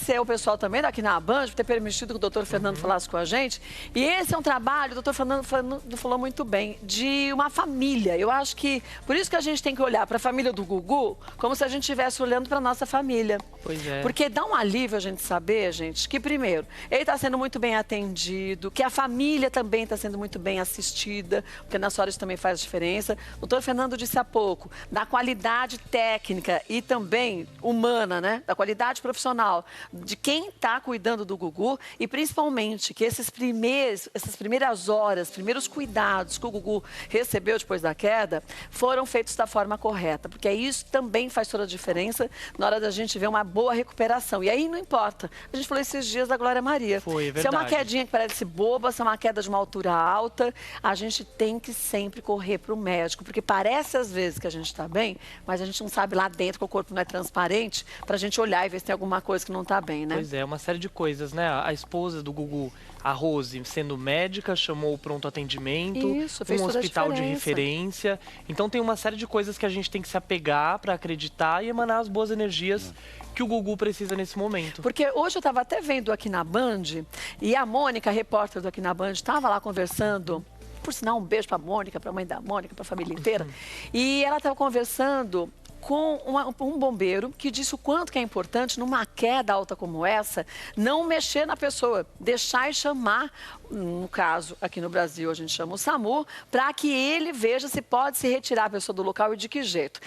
agradecer ao pessoal também daqui na Band por ter permitido que o doutor Fernando falasse com a gente. E esse é um trabalho, o doutor Fernando falou muito bem, de uma família. Eu acho que, por isso que a gente tem que olhar para a família do Gugu como se a gente estivesse olhando para nossa família. Pois é. Porque dá um alívio a gente saber, gente, que primeiro, ele está sendo muito bem atendido, que a família também está sendo muito bem assistida, porque nessa hora isso também faz diferença. O doutor Fernando disse há pouco, da qualidade técnica e também humana, né? Da qualidade profissional de quem está cuidando do Gugu e principalmente que essas primeiras horas, primeiros cuidados que o Gugu recebeu depois da queda foram feitos da forma correta, porque isso também faz toda a diferença na hora da gente ver uma boa recuperação. E aí não importa. A gente falou esses dias da Glória Maria. Foi, é verdade. Se é uma quedinha que parece boba, se é uma queda de uma altura alta, a gente tem que sempre correr para o médico, porque parece às vezes que a gente está bem, mas a gente não sabe lá dentro que o corpo não é transparente para a gente olhar e ver se tem alguma coisa que não está bem, né? Pois é, uma série de coisas, né? A esposa do Gugu, a Rose, sendo médica, chamou o pronto atendimento, Isso, fez um toda a hospital de diferença. referência. Então tem uma série de coisas que a gente tem que se apegar para acreditar e emanar as boas energias que o Gugu precisa nesse momento. Porque hoje eu estava até vendo aqui na Band, e a Mônica, a repórter do Aqui na Band, estava lá conversando. Por sinal, um beijo para a Mônica, para a mãe da Mônica, para a família inteira. E ela estava conversando com um bombeiro que disse o quanto que é importante, numa queda alta como essa, não mexer na pessoa, deixar e chamar, no caso, aqui no Brasil, a gente chama o SAMU, para que ele veja se pode se retirar a pessoa do local e de que jeito.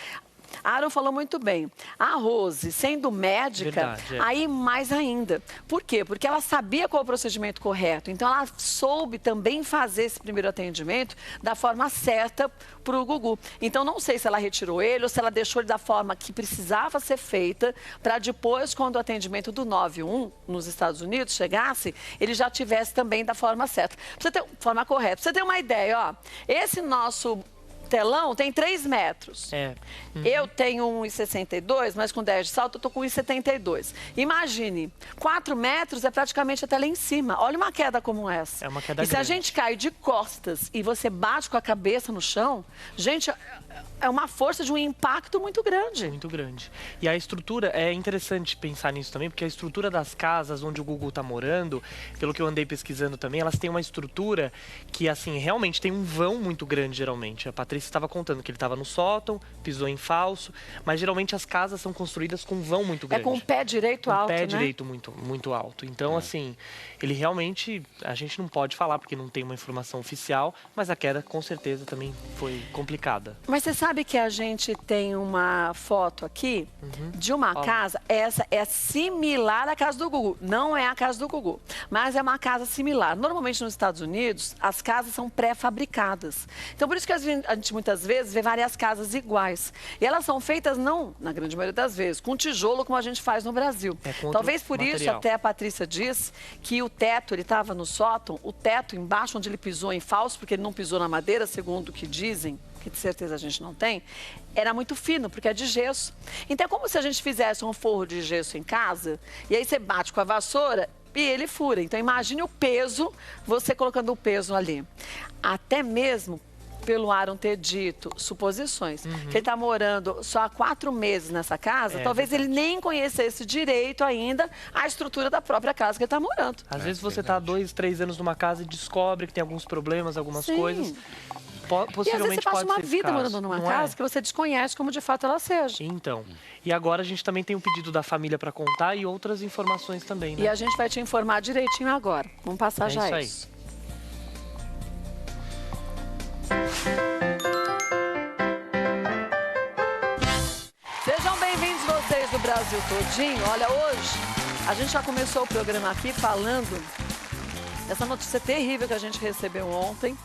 A Aaron falou muito bem. A Rose, sendo médica, Verdade, é. aí mais ainda. Por quê? Porque ela sabia qual é o procedimento correto. Então, ela soube também fazer esse primeiro atendimento da forma certa para o Gugu. Então, não sei se ela retirou ele ou se ela deixou ele da forma que precisava ser feita para depois, quando o atendimento do 91 nos Estados Unidos chegasse, ele já tivesse também da forma certa. Pra você ter, forma correta. Pra você ter uma ideia, ó, esse nosso telão tem 3 metros. É. Eu tenho 1,62, mas com 10 de salto eu tô com 1,72. Imagine, 4 metros é praticamente até lá em cima. Olha uma queda como essa. É uma queda E se a grande. gente cai de costas e você bate com a cabeça no chão, gente, é uma força de um impacto muito grande. Muito grande. E a estrutura, é interessante pensar nisso também, porque a estrutura das casas onde o Gugu tá morando, pelo que eu andei pesquisando também, elas têm uma estrutura que, assim, realmente tem um vão muito grande, geralmente. A Patrícia estava contando que ele estava no sótão, pisou em falso, mas geralmente as casas são construídas com um vão muito grande. É com o pé direito alto, pé né? direito muito, muito alto. Então, assim, ele realmente, a gente não pode falar porque não tem uma informação oficial, mas a queda com certeza também foi complicada. Mas você sabe que a gente tem uma foto aqui de uma casa, essa é similar à casa do Gugu. Não é a casa do Gugu, mas é uma casa similar. Normalmente nos Estados Unidos, as casas são pré-fabricadas. Então, por isso que a gente muitas vezes vê várias casas iguais. E elas são feitas, não, na grande maioria das vezes, com tijolo, como a gente faz no Brasil. É, com outro Talvez por isso, material. até a Patrícia disse que o teto, ele estava no sótão, o teto embaixo, onde ele pisou em falso, porque ele não pisou na madeira, segundo o que dizem, que de certeza a gente não tem, era muito fino, porque é de gesso. Então é como se a gente fizesse um forro de gesso em casa, e aí você bate com a vassoura e ele fura. Então imagine o peso, você colocando o peso ali. Até mesmo pelo Aaron ter dito, suposições, que ele está morando só há 4 meses nessa casa, talvez ele nem conhecesse direito ainda a estrutura da própria casa que ele está morando. Às vezes você tá 2, 3 anos numa casa e descobre que tem alguns problemas, algumas Sim. coisas. E às vezes Possivelmente você passa pode uma ser esse vida caso, morando numa não casa é? que você desconhece como de fato ela seja. Então, e agora a gente também tem um pedido da família para contar e outras informações também, né? E a gente vai te informar direitinho agora. Vamos passar já isso aí. isso. Sejam bem-vindos vocês do Brasil todinho. Olha, hoje a gente já começou o programa aqui falando dessa notícia terrível que a gente recebeu ontem,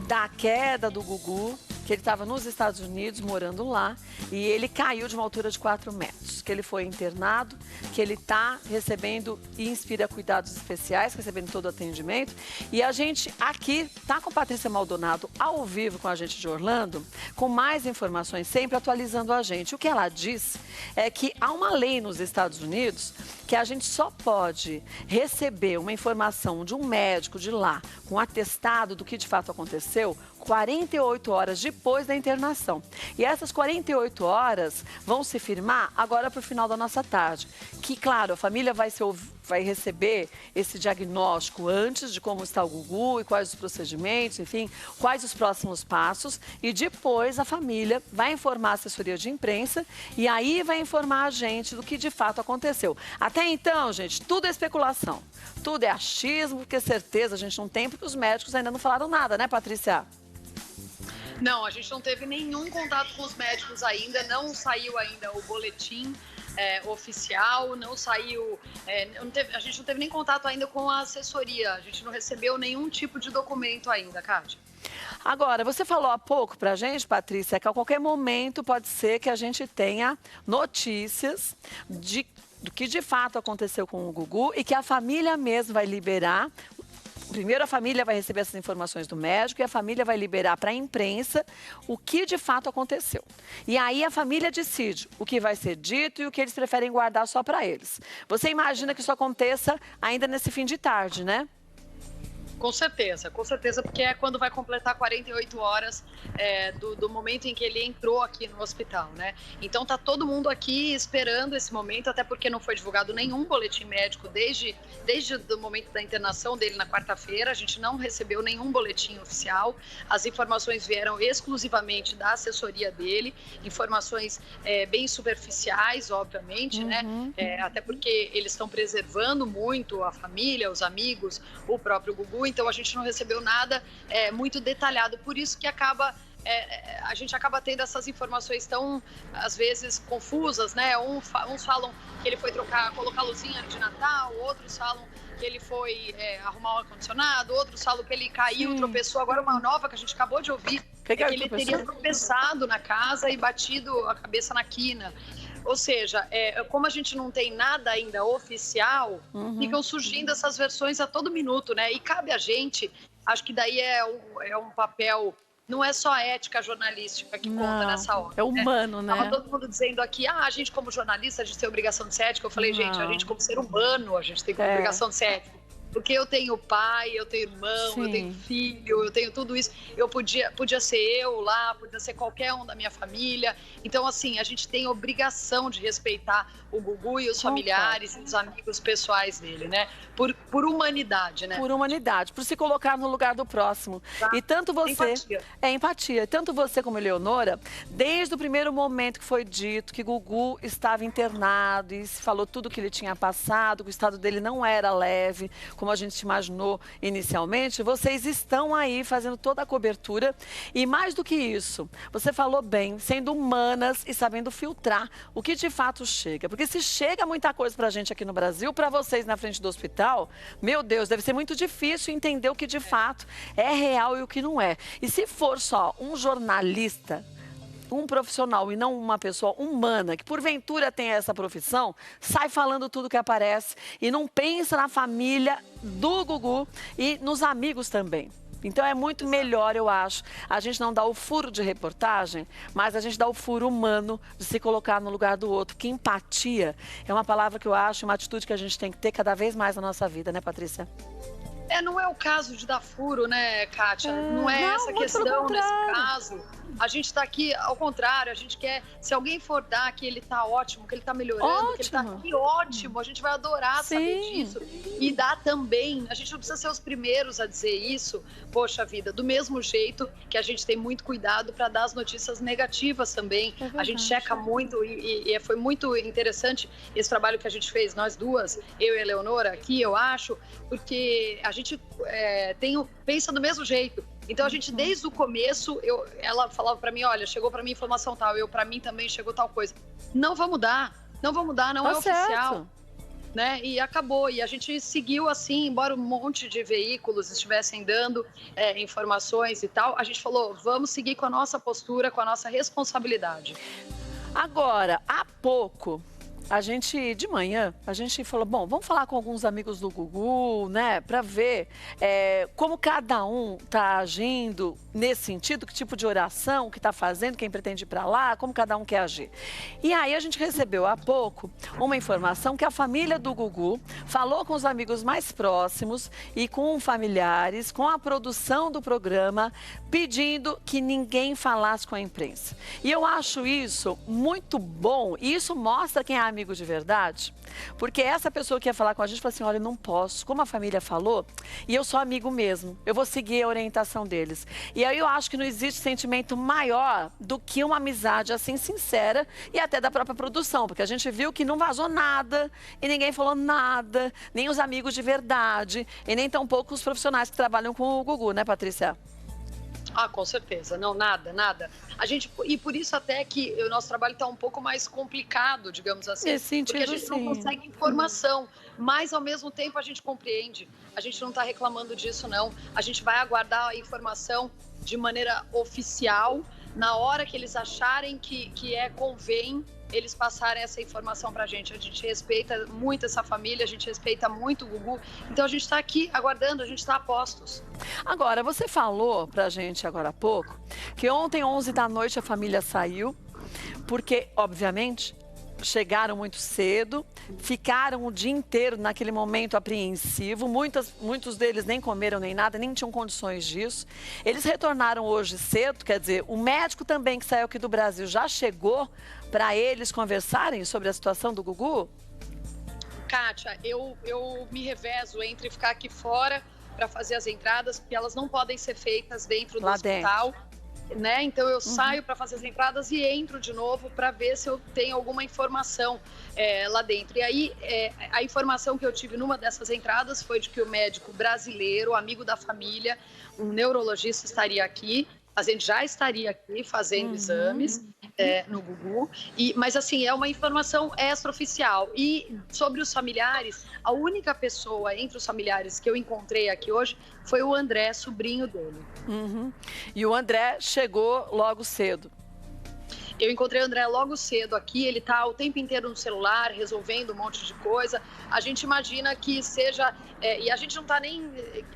da queda do Gugu, que ele estava nos Estados Unidos, morando lá, e ele caiu de uma altura de 4 metros, que ele foi internado, que ele está recebendo e inspira cuidados especiais, recebendo todo o atendimento. E a gente aqui está com Patrícia Maldonado ao vivo com a gente de Orlando, com mais informações, sempre atualizando a gente. O que ela diz é que há uma lei nos Estados Unidos que a gente só pode receber uma informação de um médico de lá, com atestado do que de fato aconteceu, 48 horas depois da internação. E essas 48 horas vão se firmar agora para o final da nossa tarde. Que, claro, a família vai receber esse diagnóstico antes de como está o Gugu e quais os procedimentos, enfim, quais os próximos passos. E depois a família vai informar a assessoria de imprensa e aí vai informar a gente do que de fato aconteceu. Até então, gente, tudo é especulação. Tudo é achismo, porque certeza a gente não tem, porque os médicos ainda não falaram nada, né, Patrícia? Não, a gente não teve nenhum contato com os médicos ainda, não saiu ainda o boletim oficial, não saiu, a gente não teve nem contato ainda com a assessoria, a gente não recebeu nenhum tipo de documento ainda, Kátia. Agora, você falou há pouco pra gente, Patrícia, que a qualquer momento pode ser que a gente tenha notícias do que de fato aconteceu com o Gugu e que a família mesmo vai liberar. Primeiro a família vai receber essas informações do médico e a família vai liberar para a imprensa o que de fato aconteceu. E aí a família decide o que vai ser dito e o que eles preferem guardar só para eles. Você imagina que isso aconteça ainda nesse fim de tarde, né? Com certeza, porque é quando vai completar 48 horas do momento em que ele entrou aqui no hospital, né? Então tá todo mundo aqui esperando esse momento, até porque não foi divulgado nenhum boletim médico desde o momento da internação dele na quarta-feira, a gente não recebeu nenhum boletim oficial, as informações vieram exclusivamente da assessoria dele, informações bem superficiais, obviamente, né? Até porque eles estão preservando muito a família, os amigos, o próprio Gugu, então a gente não recebeu nada muito detalhado, por isso que a gente acaba tendo essas informações tão, às vezes, confusas, né? Uns falam que ele foi colocar luzinha de Natal, outros falam que ele foi arrumar o ar-condicionado, outros falam que ele caiu, tropeçou. Agora uma nova que a gente acabou de ouvir, que ele teria tropeçado na casa e batido a cabeça na quina. Ou seja, como a gente não tem nada ainda oficial, ficam surgindo essas versões a todo minuto, né? E cabe a gente, acho que daí é um papel, não é só a ética jornalística que conta nessa hora. É humano, né? Tava todo mundo dizendo aqui, a gente como jornalista, a gente tem obrigação de ser ética. Eu falei, gente, a gente como ser humano, a gente tem obrigação de ser ética. Porque eu tenho pai, eu tenho irmão, eu tenho filho, eu tenho tudo isso. Eu podia ser eu lá, podia ser qualquer um da minha família. Então, assim, a gente tem obrigação de respeitar o Gugu e os familiares e os amigos pessoais dele, né? Por humanidade, né? Por humanidade, por se colocar no lugar do próximo. Tá. E tanto você... Empatia. Empatia. Tanto você como Eleonora, desde o primeiro momento que foi dito que Gugu estava internado e se falou tudo que ele tinha passado, que o estado dele não era leve, como a gente imaginou inicialmente, vocês estão aí fazendo toda a cobertura. E mais do que isso, você falou bem, sendo humanas e sabendo filtrar o que de fato chega. Porque se chega muita coisa pra gente aqui no Brasil, pra vocês na frente do hospital, meu Deus, deve ser muito difícil entender o que de fato é real e o que não é. E se for só um jornalista, um profissional e não uma pessoa humana, que porventura tem essa profissão, sai falando tudo que aparece e não pensa na família do Gugu e nos amigos também. Então é muito melhor, eu acho, a gente não dar o furo de reportagem, mas a gente dá o furo humano de se colocar no lugar do outro. Que empatia é uma palavra que eu acho, uma atitude que a gente tem que ter cada vez mais na nossa vida, né, Patrícia? Não é o caso de dar furo, né, Kátia? Não é essa questão nesse caso. A gente está aqui, ao contrário, a gente quer, se alguém for dar que ele está ótimo, que ele está melhorando, que ele está aqui ótimo, a gente vai adorar saber disso. E dá também, a gente não precisa ser os primeiros a dizer isso, poxa vida, do mesmo jeito que a gente tem muito cuidado para dar as notícias negativas também. A gente checa muito e foi muito interessante esse trabalho que a gente fez, nós duas, eu e a Eleonora aqui, eu acho, porque a gente pensa do mesmo jeito. Então a gente, desde o começo, ela falava para mim, olha, chegou para mim informação tal, para mim também chegou tal coisa. Não vamos dar, não é oficial. Né? E acabou, e a gente seguiu assim, embora um monte de veículos estivessem dando informações e tal, a gente falou, vamos seguir com a nossa postura, com a nossa responsabilidade. Agora, há pouco, A gente, de manhã, a gente falou, bom, vamos falar com alguns amigos do Gugu, né, para ver como cada um tá agindo nesse sentido, que tipo de oração que tá fazendo, quem pretende ir para lá, como cada um quer agir. E aí a gente recebeu há pouco uma informação que a família do Gugu falou com os amigos mais próximos e com familiares, com a produção do programa, pedindo que ninguém falasse com a imprensa. E eu acho isso muito bom, e isso mostra quem é amigo de verdade, porque essa pessoa que ia falar com a gente falou assim, olha, eu não posso, como a família falou, e eu sou amigo mesmo, eu vou seguir a orientação deles. E aí eu acho que não existe sentimento maior do que uma amizade assim sincera e até da própria produção, porque a gente viu que não vazou nada e ninguém falou nada, nem os amigos de verdade e nem tampouco os profissionais que trabalham com o Gugu, né, Patrícia? Ah, com certeza. Não, nada, nada. E por isso até que o nosso trabalho está um pouco mais complicado, digamos assim. Nesse sentido, porque a gente não consegue informação, mas ao mesmo tempo a gente compreende. A gente não está reclamando disso, não. A gente vai aguardar a informação de maneira oficial, na hora que eles acharem que convém eles passarem essa informação para a gente. A gente respeita muito essa família, a gente respeita muito o Gugu. Então a gente está aqui aguardando, a gente está a postos. Agora, você falou pra gente agora há pouco que ontem, 11 da noite, a família saiu, porque, obviamente, chegaram muito cedo, ficaram o dia inteiro naquele momento apreensivo, muitos deles nem comeram nem nada, nem tinham condições disso. Eles retornaram hoje cedo, quer dizer, o médico também que saiu aqui do Brasil já chegou para eles conversarem sobre a situação do Gugu? Kátia, eu me revezo entre ficar aqui fora para fazer as entradas, porque elas não podem ser feitas dentro do hospital. Né? Então eu saio para fazer as entradas e entro de novo para ver se eu tenho alguma informação lá dentro. E aí a informação que eu tive numa dessas entradas foi de que o médico brasileiro, amigo da família, um neurologista estaria aqui. A gente já estaria aqui fazendo exames no Gugu, mas assim, é uma informação extraoficial. E sobre os familiares, a única pessoa entre os familiares que eu encontrei aqui hoje foi o André, sobrinho dele. E o André chegou logo cedo. Eu encontrei o André logo cedo aqui, ele está o tempo inteiro no celular, resolvendo um monte de coisa. A gente imagina que seja... e a gente não está nem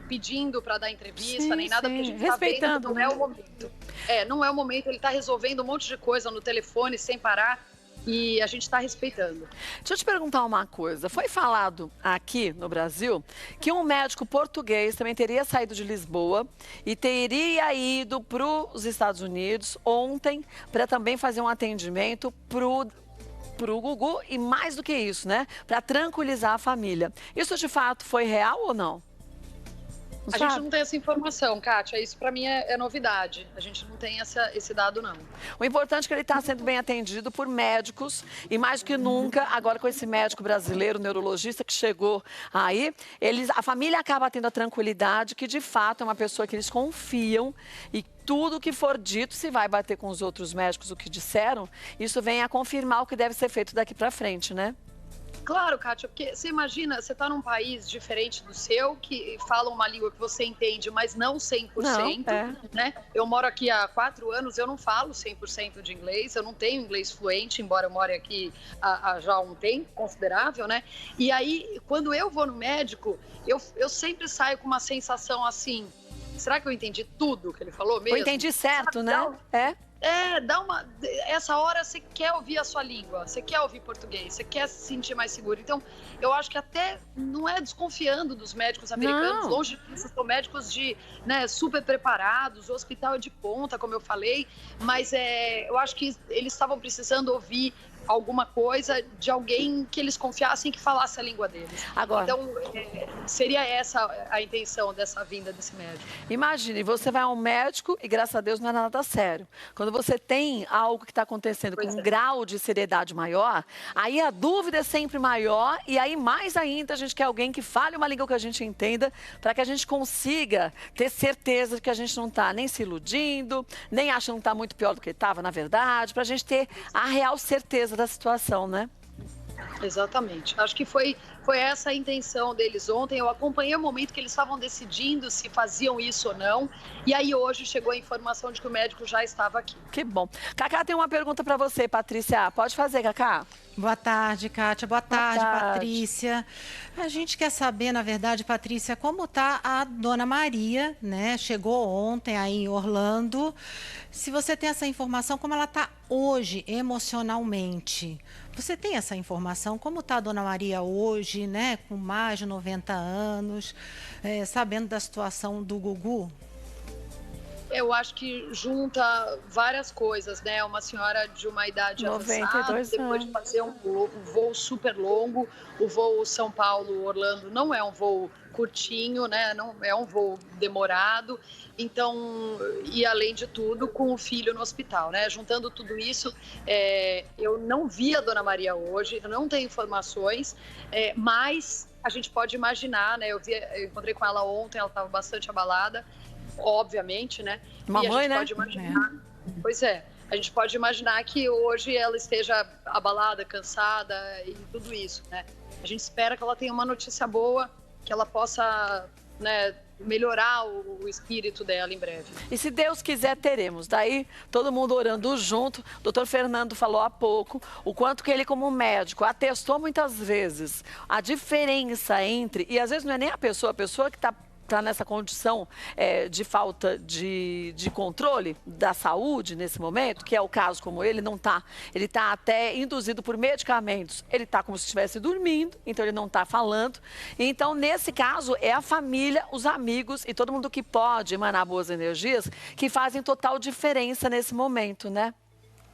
pedindo para dar entrevista, nem nada, porque a gente está vendo, não é o momento. Não é o momento, ele está resolvendo um monte de coisa no telefone, sem parar. E a gente está respeitando. Deixa eu te perguntar uma coisa. Foi falado aqui no Brasil que um médico português também teria saído de Lisboa e teria ido para os Estados Unidos ontem para também fazer um atendimento pro Gugu e mais do que isso, né? Para tranquilizar a família. Isso de fato foi real ou não? A gente não tem essa informação, Kátia. Isso para mim é novidade. A gente não tem esse dado, não. O importante é que ele está sendo bem atendido por médicos e mais do que nunca, agora com esse médico brasileiro, neurologista que chegou aí, a família acaba tendo a tranquilidade que de fato é uma pessoa que eles confiam e tudo que for dito, se vai bater com os outros médicos o que disseram, isso vem a confirmar o que deve ser feito daqui para frente, né? Claro, Kátia, porque você imagina, você está num país diferente do seu, que fala uma língua que você entende, mas não 100%, né? Eu moro aqui há 4 anos, eu não falo 100% de inglês, eu não tenho inglês fluente, embora eu more aqui há já um tempo considerável, né? E aí, quando eu vou no médico, eu sempre saio com uma sensação assim, será que eu entendi tudo que ele falou mesmo? Eu entendi certo, né? Essa hora você quer ouvir a sua língua, você quer ouvir português, você quer se sentir mais seguro. Então, eu acho que até não é desconfiando dos médicos americanos, longe disso, são médicos super preparados, o hospital é de ponta, como eu falei, mas eu acho que eles estavam precisando ouvir alguma coisa de alguém que eles confiassem que falasse a língua deles. Agora, então, seria essa a intenção dessa vinda desse médico. Imagine, você vai a um médico e, graças a Deus, não é nada sério. Quando você tem algo que está acontecendo com um grau de seriedade maior, aí a dúvida é sempre maior e aí, mais ainda, a gente quer alguém que fale uma língua que a gente entenda para que a gente consiga ter certeza de que a gente não está nem se iludindo, nem achando que está muito pior do que estava, na verdade, para a gente ter a real certeza da situação, né? Exatamente. Acho que foi essa a intenção deles ontem. Eu acompanhei o momento que eles estavam decidindo se faziam isso ou não. E aí hoje chegou a informação de que o médico já estava aqui. Que bom. Cacá tem uma pergunta para você, Patrícia. Pode fazer, Cacá. Boa tarde, Kátia. Boa tarde, tarde. Patrícia. A gente quer saber, na verdade, Patrícia, como está a Dona Maria, né? Chegou ontem aí em Orlando. Se você tem essa informação, como ela está hoje emocionalmente? Você tem essa informação? Como está a Dona Maria hoje, né? Com mais de 90 anos, sabendo da situação do Gugu? Eu acho que junta várias coisas, né? Uma senhora de uma idade avançada, depois de fazer um voo super longo, o voo São Paulo-Orlando não é um voo curtinho, né? Não é um voo demorado. Então, e além de tudo, com o filho no hospital, né? Juntando tudo isso, eu não vi a Dona Maria hoje, eu não tenho informações, mas a gente pode imaginar, né? Eu encontrei com ela ontem, ela estava bastante abalada. Obviamente, né? Mamãe, e a gente né? Pode imaginar, pois é, a gente pode imaginar que hoje ela esteja abalada, cansada e tudo isso, né? A gente espera que ela tenha uma notícia boa, que ela possa, né, melhorar o espírito dela em breve. E se Deus quiser, teremos. Daí, todo mundo orando junto. O doutor Fernando falou há pouco o quanto que ele, como médico, atestou muitas vezes a diferença entre... E às vezes não é nem a pessoa que está nessa condição de falta de controle da saúde nesse momento, que é o caso como ele não está. Ele está até induzido por medicamentos. Ele está como se estivesse dormindo, então ele não está falando. Então, nesse caso, é a família, os amigos e todo mundo que pode emanar boas energias que fazem total diferença nesse momento, né?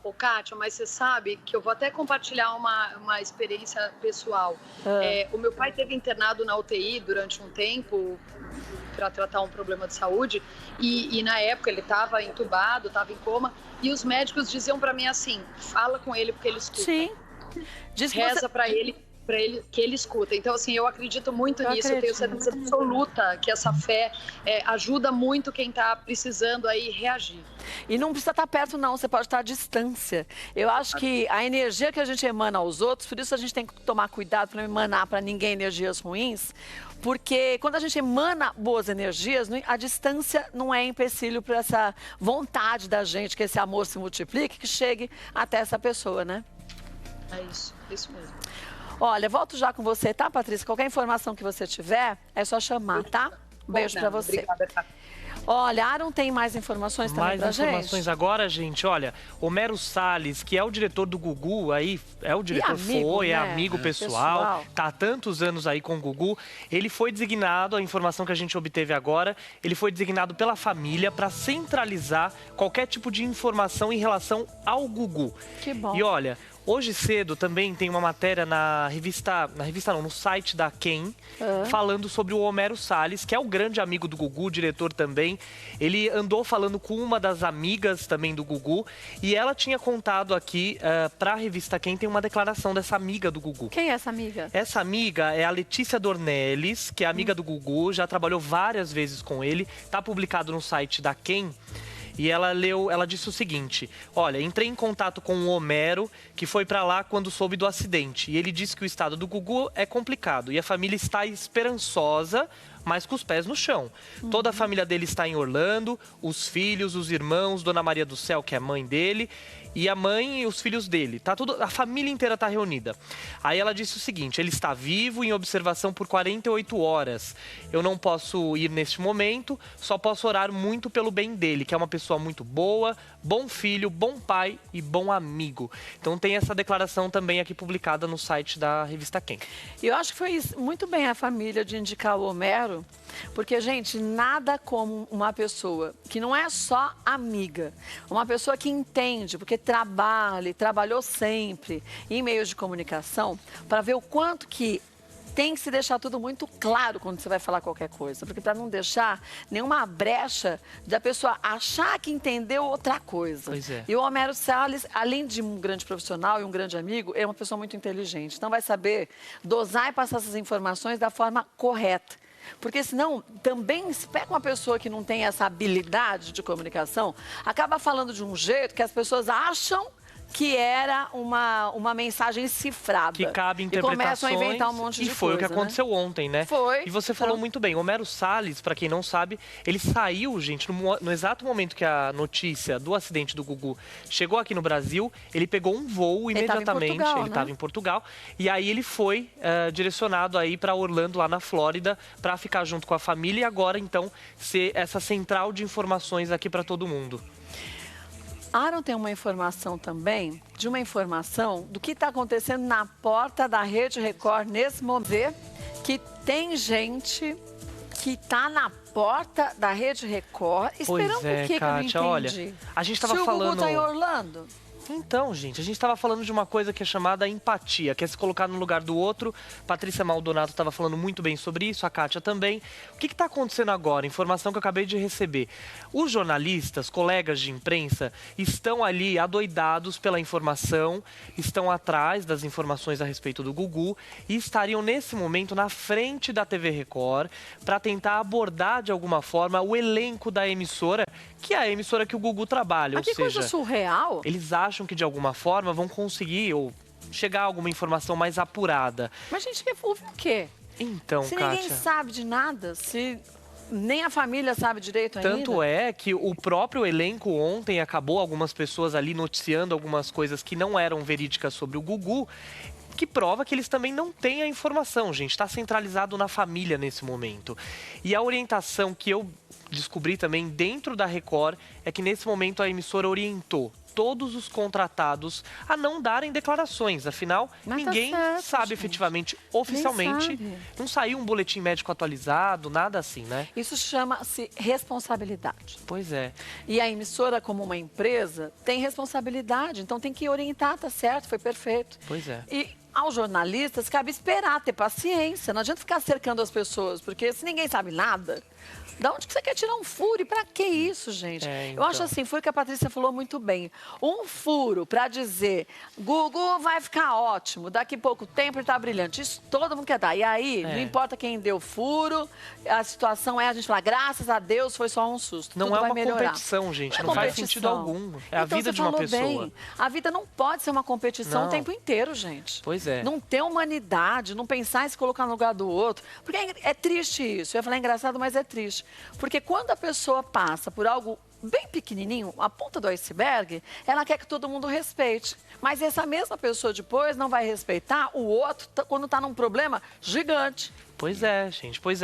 Ô, Kátia, mas você sabe que eu vou até compartilhar uma experiência pessoal. O meu pai teve internado na UTI durante um tempo para tratar um problema de saúde e na época ele estava entubado, estava em coma e os médicos diziam para mim assim, fala com ele porque ele escuta. Sim. Reza para ele que ele escuta. Então, assim, eu acredito muito nisso. Eu tenho certeza absoluta que essa fé ajuda muito quem está precisando aí reagir. E não precisa estar perto, não. Você pode estar à distância. Eu acho que a energia que a gente emana aos outros, por isso a gente tem que tomar cuidado para não emanar para ninguém energias ruins, porque quando a gente emana boas energias, a distância não é empecilho para essa vontade da gente, que esse amor se multiplique, que chegue até essa pessoa, né? É isso mesmo. Olha, volto já com você, tá, Patrícia? Qualquer informação que você tiver, é só chamar, tá? Um beijo pra você. Obrigada, Kátia. Olha, Aaron tem mais informações também pra gente? Mais informações agora, gente. Olha, Homero Salles, que é o diretor do Gugu, aí é o diretor, amigo, é amigo pessoal, tá há tantos anos aí com o Gugu. Ele foi designado, a informação que a gente obteve agora, ele foi designado pela família para centralizar qualquer tipo de informação em relação ao Gugu. Que bom. E olha, hoje cedo também tem uma matéria no site da Quem, falando sobre o Homero Salles, que é o grande amigo do Gugu, diretor também. Ele andou falando com uma das amigas também do Gugu e ela tinha contado aqui para a revista Quem, tem uma declaração dessa amiga do Gugu. Quem é essa amiga? Essa amiga é a Letícia Dornelles, que é amiga do Gugu, já trabalhou várias vezes com ele, tá publicado no site da Quem. E ela disse o seguinte: olha, entrei em contato com o Homero, que foi pra lá quando soube do acidente. E ele disse que o estado do Gugu é complicado e a família está esperançosa, mas com os pés no chão. Toda a família dele está em Orlando, os filhos, os irmãos, Dona Maria do Céu, que é a mãe dele, e a mãe e os filhos dele. A família inteira está reunida. Aí ela disse o seguinte: ele está vivo em observação por 48 horas. Eu não posso ir neste momento, só posso orar muito pelo bem dele, que é uma pessoa muito boa, bom filho, bom pai e bom amigo. Então tem essa declaração também aqui publicada no site da revista Quem. Eu acho que foi muito bem a família de indicar o Homero, porque, gente, nada como uma pessoa que não é só amiga, uma pessoa que entende, porque trabalhou sempre em meios de comunicação, para ver o quanto que tem que se deixar tudo muito claro quando você vai falar qualquer coisa, porque para não deixar nenhuma brecha da pessoa achar que entendeu outra coisa. Pois é. E o Homero Salles, além de um grande profissional e um grande amigo, é uma pessoa muito inteligente. Então vai saber dosar e passar essas informações da forma correta. Porque senão, também se pega uma pessoa que não tem essa habilidade de comunicação, acaba falando de um jeito que as pessoas acham que era uma mensagem cifrada. Que cabe E interpretações. começam a inventar um monte de coisa. E foi o que né? aconteceu ontem, né? Foi. E você falou muito bem. Homero Salles, para quem não sabe, ele saiu, gente, no exato momento que a notícia do acidente do Gugu chegou aqui no Brasil, ele pegou um voo imediatamente. Ele estava em Portugal. E aí ele foi direcionado aí para Orlando, lá na Flórida, para ficar junto com a família e agora, então, ser essa central de informações aqui para todo mundo. Aaron tem uma informação também, do que está acontecendo na porta da Rede Record nesse momento, que tem gente que está na porta da Rede Record esperando o que Kátia, eu não olha, entendi. a gente estava Se falando... o Gugu está em Orlando... Então, gente, a gente estava falando de uma coisa que é chamada empatia, que é se colocar no lugar do outro. Patrícia Maldonado estava falando muito bem sobre isso, a Kátia também. O que está acontecendo agora? Informação que eu acabei de receber. Os jornalistas, colegas de imprensa, estão ali adoidados pela informação, estão atrás das informações a respeito do Gugu e estariam nesse momento na frente da TV Record para tentar abordar de alguma forma o elenco da emissora, que é a emissora que o Gugu trabalha. Mas que coisa surreal. Eles acham que de alguma forma vão conseguir ou chegar a alguma informação mais apurada. Mas a gente ouve o quê? Então, se Kátia, ninguém sabe de nada, se nem a família sabe direito ainda. Tanto é que o próprio elenco ontem acabou algumas pessoas ali noticiando algumas coisas que não eram verídicas sobre o Gugu, que prova que eles também não têm a informação, gente. Está centralizado na família nesse momento. E a orientação que eu descobri também dentro da Record é que nesse momento a emissora orientou todos os contratados a não darem declarações. Afinal, ninguém sabe gente. Efetivamente, oficialmente, não saiu um boletim médico atualizado, nada assim, né? Isso chama-se responsabilidade. Pois é. E a emissora, como uma empresa, tem responsabilidade. Então tem que orientar, tá certo, foi perfeito. Pois é. E aos jornalistas cabe esperar, ter paciência. Não adianta ficar cercando as pessoas, porque se ninguém sabe nada... Da onde que você quer tirar um furo? E pra que isso, gente? Então. Eu acho assim, foi o que a Patrícia falou muito bem. Um furo pra dizer, Gugu vai ficar ótimo, daqui a pouco tempo ele tá brilhante. Isso todo mundo quer dar. E aí, não importa quem deu furo, a situação é a gente falar, graças a Deus foi só um susto. Não tudo é vai uma melhorar. competição, gente. Não Não é faz competição. sentido algum. É a Então, vida você de uma falou pessoa. bem. A vida não pode ser uma competição o tempo inteiro, gente. Pois é. Não ter humanidade, não pensar em se colocar no lugar do outro. Porque é triste isso. Eu ia falar engraçado, mas é triste. Porque quando a pessoa passa por algo bem pequenininho, a ponta do iceberg, ela quer que todo mundo respeite. Mas essa mesma pessoa depois não vai respeitar o outro quando está num problema gigante. Pois é, gente. Pois é.